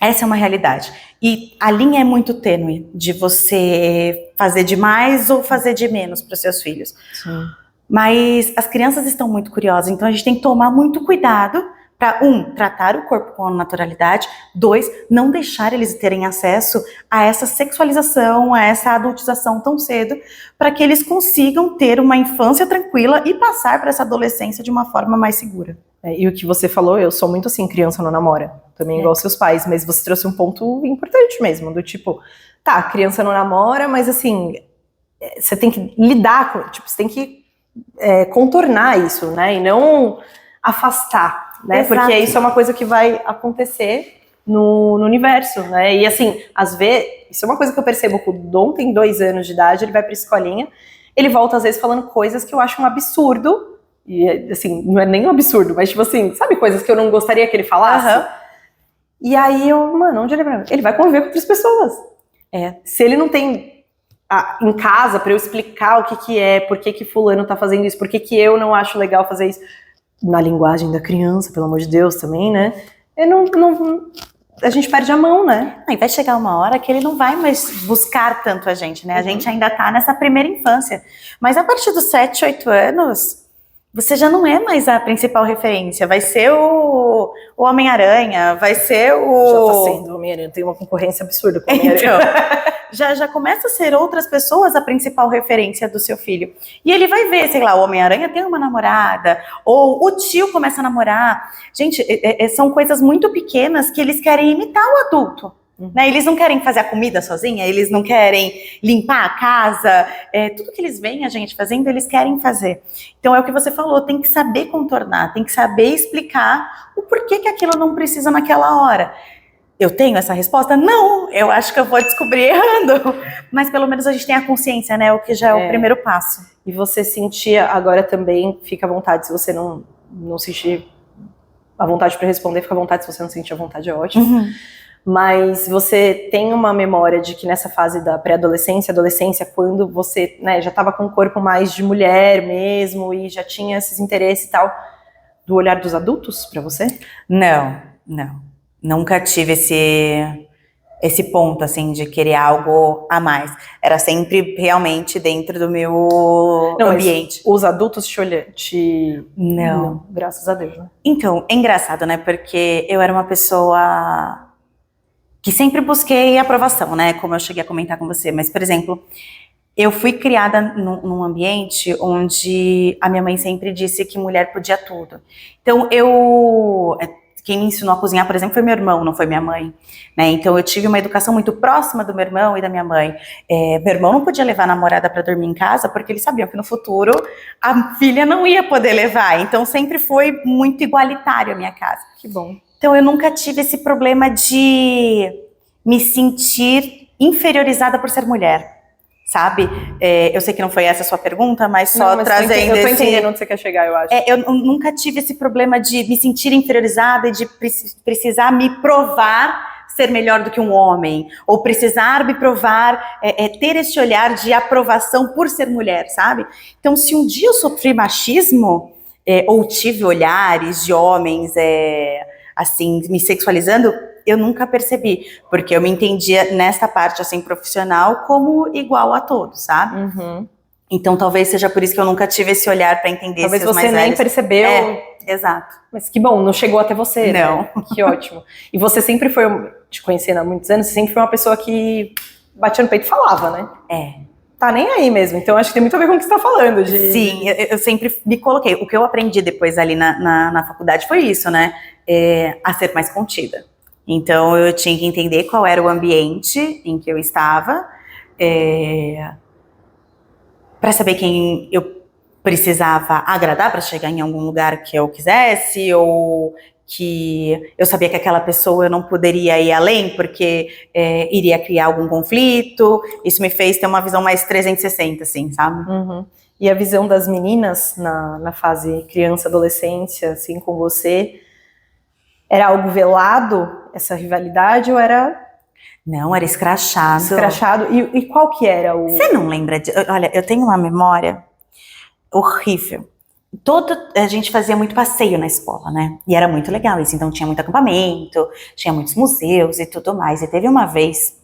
Essa é uma realidade. E a linha é muito tênue de você fazer de mais ou fazer de menos para os seus filhos. Sim. Mas as crianças estão muito curiosas, então a gente tem que tomar muito cuidado para, tratar o corpo com naturalidade, 2, não deixar eles terem acesso a essa sexualização, a essa adultização tão cedo, para que eles consigam ter uma infância tranquila e passar para essa adolescência de uma forma mais segura. E o que você falou, eu sou muito assim, criança não namora, também igual seus pais, mas você trouxe um ponto importante mesmo, do tipo, tá, criança não namora, mas assim, você tem que lidar com, tipo, você tem que contornar isso, né, e não afastar, né, Exato. porque isso é uma coisa que vai acontecer no universo, né, e assim, às vezes, isso é uma coisa que eu percebo, que o Dom tem 2 anos de idade, ele vai pra escolinha, ele volta às vezes falando coisas que eu acho um absurdo. E assim, não é nem um absurdo, mas tipo assim, sabe coisas que eu não gostaria que ele falasse? Uhum. E aí eu, mano, onde ele vai? Ele vai conviver com outras pessoas. Se ele não tem em casa pra eu explicar o que é, por que fulano tá fazendo isso, por que eu não acho legal fazer isso, na linguagem da criança, pelo amor de Deus também, né? A gente perde a mão, né? E vai chegar uma hora que ele não vai mais buscar tanto a gente, né? A gente ainda tá nessa primeira infância. Mas a partir dos 7, 8 anos, você já não é mais a principal referência. Vai ser o Homem-Aranha, vai ser o... Já tá sendo o Homem-Aranha, tem uma concorrência absurda com o Homem-Aranha. Então, já começa a ser outras pessoas a principal referência do seu filho. E ele vai ver, sei lá, o Homem-Aranha tem uma namorada, ou o tio começa a namorar. Gente, são coisas muito pequenas que eles querem imitar o adulto. Né? Eles não querem fazer a comida sozinha, eles não querem limpar a casa, tudo que eles veem a gente fazendo, eles querem fazer. Então é o que você falou, tem que saber contornar, tem que saber explicar o porquê que aquilo não precisa naquela hora. Eu tenho essa resposta? Não, eu acho que eu vou descobrir errando, mas pelo menos a gente tem a consciência, né, o que já é o primeiro passo. E você sentia, agora também, fica à vontade, se você não sentir a vontade para responder, fica à vontade, se você não sentir a vontade, é ótimo. Uhum. Mas você tem uma memória de que nessa fase da pré-adolescência, adolescência, quando você, né, já estava com um corpo mais de mulher mesmo e já tinha esses interesses e tal, do olhar dos adultos para você? Não. Nunca tive esse ponto, assim, de querer algo a mais. Era sempre realmente dentro do meu ambiente. Os adultos te olham? Não. Graças a Deus, né? Então, é engraçado, né? Porque eu era uma pessoa que sempre busquei aprovação, né? Como eu cheguei a comentar com você. Mas, por exemplo, eu fui criada num ambiente onde a minha mãe sempre disse que mulher podia tudo. Então, quem me ensinou a cozinhar, por exemplo, foi meu irmão, não foi minha mãe. Né? Então, eu tive uma educação muito próxima do meu irmão e da minha mãe. Meu irmão não podia levar a namorada para dormir em casa, porque eles sabiam que no futuro a filha não ia poder levar. Então, sempre foi muito igualitário a minha casa. Que bom. Então, eu nunca tive esse problema de me sentir inferiorizada por ser mulher, sabe? Eu sei que não foi essa a sua pergunta, mas só trazendo eu tô entendendo onde você quer chegar, eu acho. Eu nunca tive esse problema de me sentir inferiorizada e de precisar me provar ser melhor do que um homem, ou precisar me provar, ter esse olhar de aprovação por ser mulher, sabe? Então, se um dia eu sofri machismo, ou tive olhares de homens, assim, me sexualizando, eu nunca percebi, porque eu me entendia nessa parte, assim, profissional, como igual a todos, sabe? Uhum. Então, talvez seja por isso que eu nunca tive esse olhar para entender talvez esses mais velhos. Talvez você nem percebeu. Exato. Mas que bom, não chegou até você, Não. Né? Que ótimo. E você sempre foi, te conhecendo há muitos anos, você sempre foi uma pessoa que batia no peito e falava, né? Tá nem aí mesmo, então acho que tem muito a ver com o que você tá falando. Sim, eu sempre me coloquei. O que eu aprendi depois ali na faculdade foi isso, né? A ser mais contida. Então, eu tinha que entender qual era o ambiente em que eu estava, para saber quem eu precisava agradar para chegar em algum lugar que eu quisesse, ou que eu sabia que aquela pessoa eu não poderia ir além, porque iria criar algum conflito. Isso me fez ter uma visão mais 360, assim, sabe? Uhum. E a visão das meninas na fase criança, adolescência, assim, com você, era algo velado, essa rivalidade, ou era Não, era escrachado. escrachado? E qual que era o... Você não lembra de... Olha, eu tenho uma memória horrível. A gente fazia muito passeio na escola, né? E era muito legal isso. Então tinha muito acampamento, tinha muitos museus e tudo mais. E teve uma vez,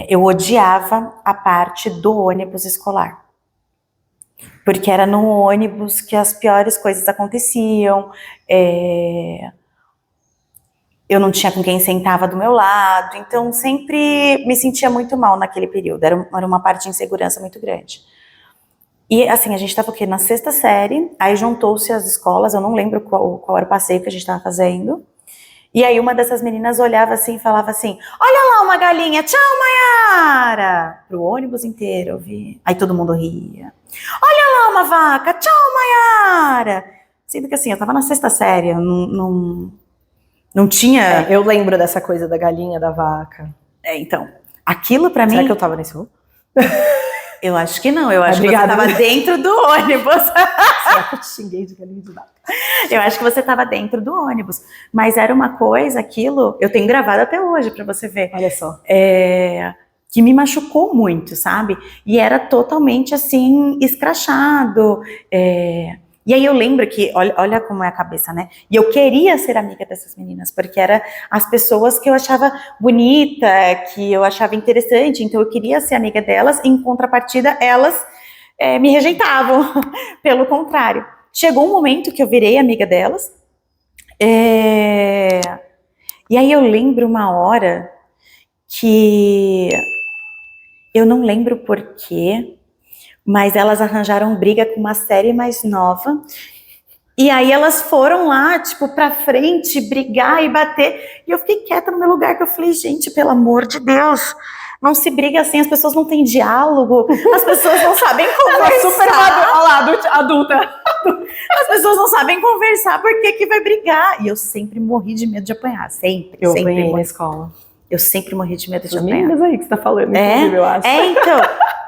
eu odiava a parte do ônibus escolar. Porque era no ônibus que as piores coisas aconteciam. Eu não tinha com quem sentava do meu lado. Então sempre me sentia muito mal naquele período. Era uma parte de insegurança muito grande. E assim, a gente estava o quê? Na 6ª série, aí juntou-se as escolas, eu não lembro qual era o passeio que a gente estava fazendo. E aí uma dessas meninas olhava assim e falava assim: olha lá uma galinha, tchau, Maiara! Pro ônibus inteiro, eu vi. Aí todo mundo ria. Olha lá uma vaca, tchau, Maiara! Sendo que assim, eu tava na 6ª série, eu não tinha... eu lembro dessa coisa da galinha, da vaca. Então, aquilo pra mim... Será que eu tava nesse rolo? Eu acho que não, eu acho que você Obrigada. tava dentro do ônibus. Será que eu te xinguei de galinha de vaca? Eu acho que você estava dentro do ônibus, mas era uma coisa, aquilo, eu tenho gravado até hoje para você ver. Olha só. Que me machucou muito, sabe? E era totalmente assim, escrachado. E aí eu lembro que, olha como é a cabeça, né? E eu queria ser amiga dessas meninas, porque eram as pessoas que eu achava bonita, que eu achava interessante, então eu queria ser amiga delas, em contrapartida, elas me rejeitavam, pelo contrário. Chegou um momento que eu virei amiga delas, e aí eu lembro uma hora que eu não lembro porquê, mas elas arranjaram briga com uma série mais nova, e aí elas foram lá, tipo, pra frente, brigar e bater, e eu fiquei quieta no meu lugar, que eu falei, gente, pelo amor de Deus, não se briga assim, as pessoas não têm diálogo, as pessoas não sabem conversar. Super olha lá, adulta. As pessoas não sabem conversar, por que vai brigar? E eu sempre morri de medo de apanhar, sempre. Eu sempre apanhei na escola. Eu sempre morri de medo de As apanhar. meninas aí que você tá falando, inclusive, eu acho. Então,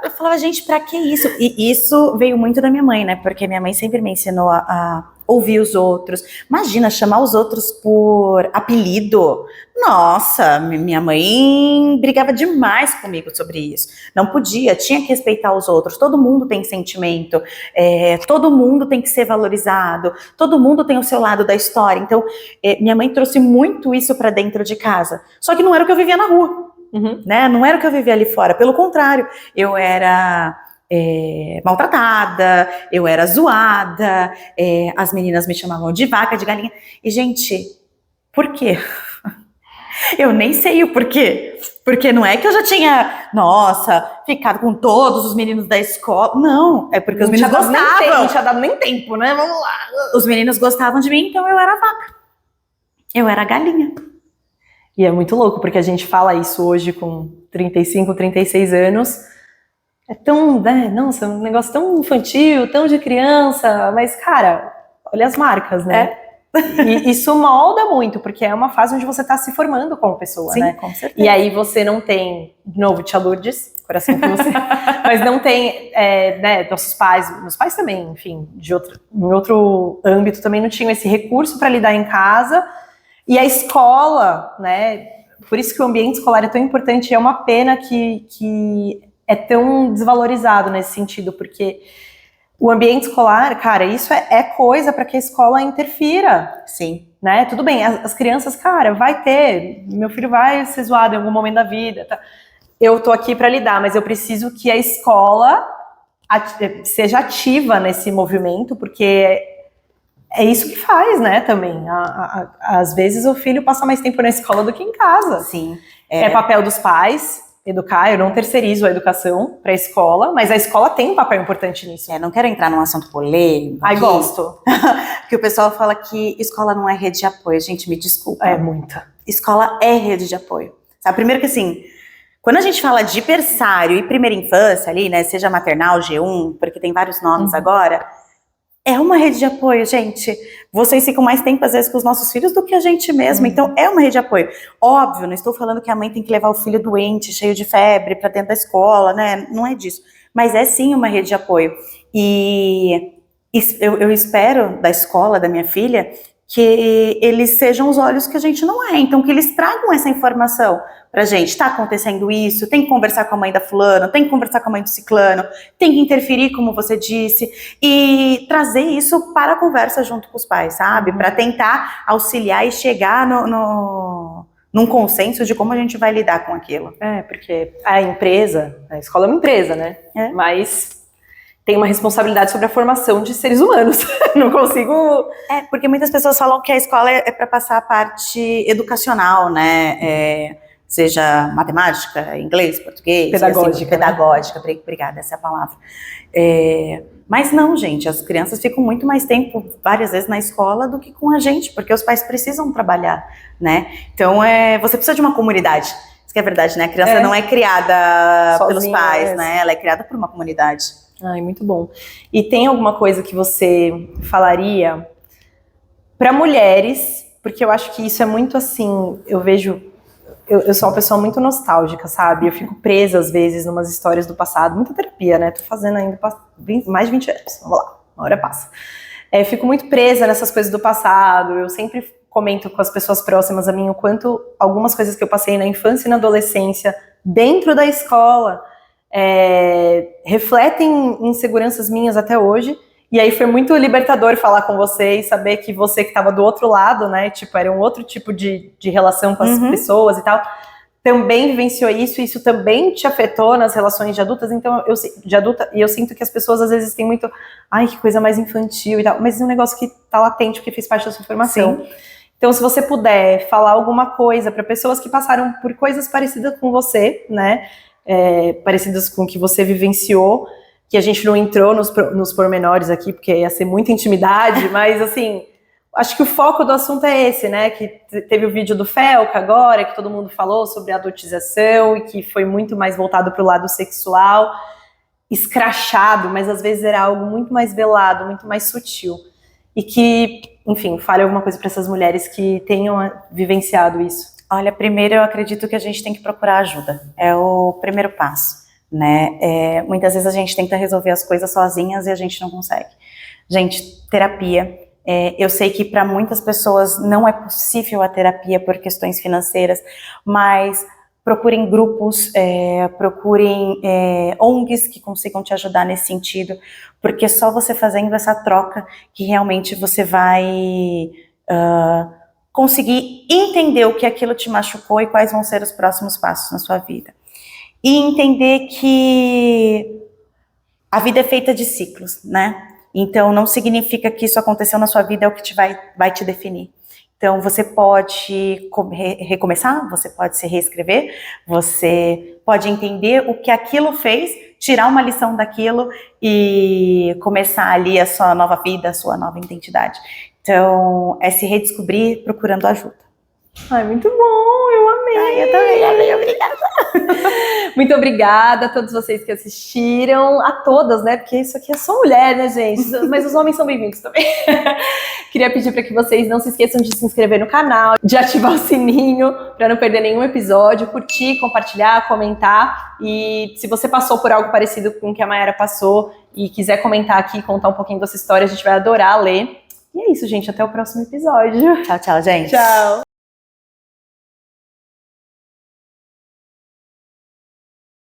eu falava, gente, pra que isso? E isso veio muito da minha mãe, né? Porque minha mãe sempre me ensinou a ouvir os outros. Imagina, chamar os outros por apelido. Nossa, minha mãe brigava demais comigo sobre isso. Não podia, tinha que respeitar os outros. Todo mundo tem sentimento, todo mundo tem que ser valorizado, todo mundo tem o seu lado da história. Então, minha mãe trouxe muito isso pra dentro de casa. Só que não era o que eu vivia na rua. Uhum. Né? Não era o que eu vivia ali fora, pelo contrário, eu era maltratada, eu era zoada, as meninas me chamavam de vaca, de galinha, e gente, por quê? Eu nem sei o porquê, porque não é que eu já tinha, nossa, ficado com todos os meninos da escola, não, é porque os meninos gostavam. Não tinha dado nem tempo, né? Vamos lá. Os meninos gostavam de mim, então eu era vaca, eu era galinha. E é muito louco, porque a gente fala isso hoje com 35, 36 anos. É tão, né? Nossa, um negócio tão infantil, tão de criança. Mas, cara, olha as marcas, né? E isso molda muito, porque é uma fase onde você tá se formando como pessoa, Sim, né? com certeza. E aí você não tem, de novo, tia Lourdes, coração com você, mas não tem, né, nossos pais, meus pais também, enfim, em outro âmbito também não tinham esse recurso para lidar em casa. E a escola, né, por isso que o ambiente escolar é tão importante, é uma pena que é tão desvalorizado nesse sentido, porque o ambiente escolar, cara, isso é coisa para que a escola interfira. Sim. Né? Tudo bem, as crianças, cara, vai ter, meu filho vai ser zoado em algum momento da vida, tá? Eu tô aqui para lidar, mas eu preciso que a escola seja ativa nesse movimento, porque é isso que faz, né, também. Às vezes o filho passa mais tempo na escola do que em casa. Sim. É papel dos pais educar, eu não terceirizo a educação para a escola, mas a escola tem um papel importante nisso. Não quero entrar num assunto polêmico. Ai, gosto. Porque o pessoal fala que escola não é rede de apoio. Gente, me desculpa. É muita. Escola é rede de apoio. Sabe? Primeiro que assim, quando a gente fala de berçário e primeira infância ali, né, seja maternal, G1, porque tem vários nomes agora, é uma rede de apoio, gente. Vocês ficam mais tempo, às vezes, com os nossos filhos do que a gente mesmo. Então, é uma rede de apoio. Óbvio, não estou falando que a mãe tem que levar o filho doente, cheio de febre, para dentro da escola, né? Não é disso. Mas é, sim, uma rede de apoio. E eu espero, da escola da minha filha, que eles sejam os olhos que a gente não é. Então, que eles tragam essa informação pra gente. Tá acontecendo isso, tem que conversar com a mãe da fulana, tem que conversar com a mãe do ciclano, tem que interferir, como você disse, e trazer isso para a conversa junto com os pais, sabe? Para tentar auxiliar e chegar num consenso de como a gente vai lidar com aquilo. Porque a escola é uma empresa, né? Mas tem uma responsabilidade sobre a formação de seres humanos. Não consigo... Porque muitas pessoas falam que a escola é para passar a parte educacional, né? Seja matemática, inglês, português... Pedagógica. Assim, pedagógica, obrigada, essa é a palavra. Mas não, gente, as crianças ficam muito mais tempo, várias vezes, na escola do que com a gente, porque os pais precisam trabalhar, né? Então, você precisa de uma comunidade. Isso que é verdade, né? A criança não é criada sozinha, pelos pais, né? Ela é criada por uma comunidade. Ai, muito bom. E tem alguma coisa que você falaria para mulheres, porque eu acho que isso é muito assim, eu vejo, eu sou uma pessoa muito nostálgica, sabe? Eu fico presa às vezes numas histórias do passado, muita terapia, né? Tô fazendo ainda mais de 20 anos, vamos lá, uma hora passa. Fico muito presa nessas coisas do passado, eu sempre comento com as pessoas próximas a mim o quanto algumas coisas que eu passei na infância e na adolescência dentro da escola refletem inseguranças minhas até hoje, e aí foi muito libertador falar com você e saber que você que estava do outro lado, né, tipo, era um outro tipo de relação com as pessoas e tal, também vivenciou isso, e isso também te afetou nas relações de adultas, então e eu sinto que as pessoas às vezes têm muito, ai, que coisa mais infantil e tal, mas é um negócio que tá latente, porque fez parte da sua formação. Sim. Então, se você puder falar alguma coisa para pessoas que passaram por coisas parecidas com você, né, parecidas com o que você vivenciou, que a gente não entrou nos pormenores aqui, porque ia ser muita intimidade, mas assim, acho que o foco do assunto é esse, né, que teve o vídeo do Felca agora, que todo mundo falou sobre a adultização, e que foi muito mais voltado para o lado sexual, escrachado, mas às vezes era algo muito mais velado, muito mais sutil, e que, enfim, fale alguma coisa para essas mulheres que tenham vivenciado isso. Olha, primeiro eu acredito que a gente tem que procurar ajuda, é o primeiro passo, né? Muitas vezes a gente tenta resolver as coisas sozinhas e a gente não consegue. Gente, terapia, eu sei que para muitas pessoas não é possível a terapia por questões financeiras, mas procurem grupos, procurem ONGs que consigam te ajudar nesse sentido, porque só você fazendo essa troca que realmente você vai... conseguir entender o que aquilo te machucou e quais vão ser os próximos passos na sua vida. E entender que a vida é feita de ciclos, né? Então, não significa que isso aconteceu na sua vida é o que vai te definir. Então, você pode recomeçar, você pode se reescrever, você pode entender o que aquilo fez, tirar uma lição daquilo e começar ali a sua nova vida, a sua nova identidade. Então, é se redescobrir procurando ajuda. Ai, muito bom, eu amei. Ai, eu também amei, obrigada. Muito obrigada a todos vocês que assistiram, a todas, né, porque isso aqui é só mulher, né, gente, mas os homens são bem-vindos também. Queria pedir para que vocês não se esqueçam de se inscrever no canal, de ativar o sininho para não perder nenhum episódio, curtir, compartilhar, comentar, e se você passou por algo parecido com o que a Mayara passou e quiser comentar aqui, contar um pouquinho da sua história, a gente vai adorar ler. E é isso, gente. Até o próximo episódio. Tchau, tchau, gente. Tchau.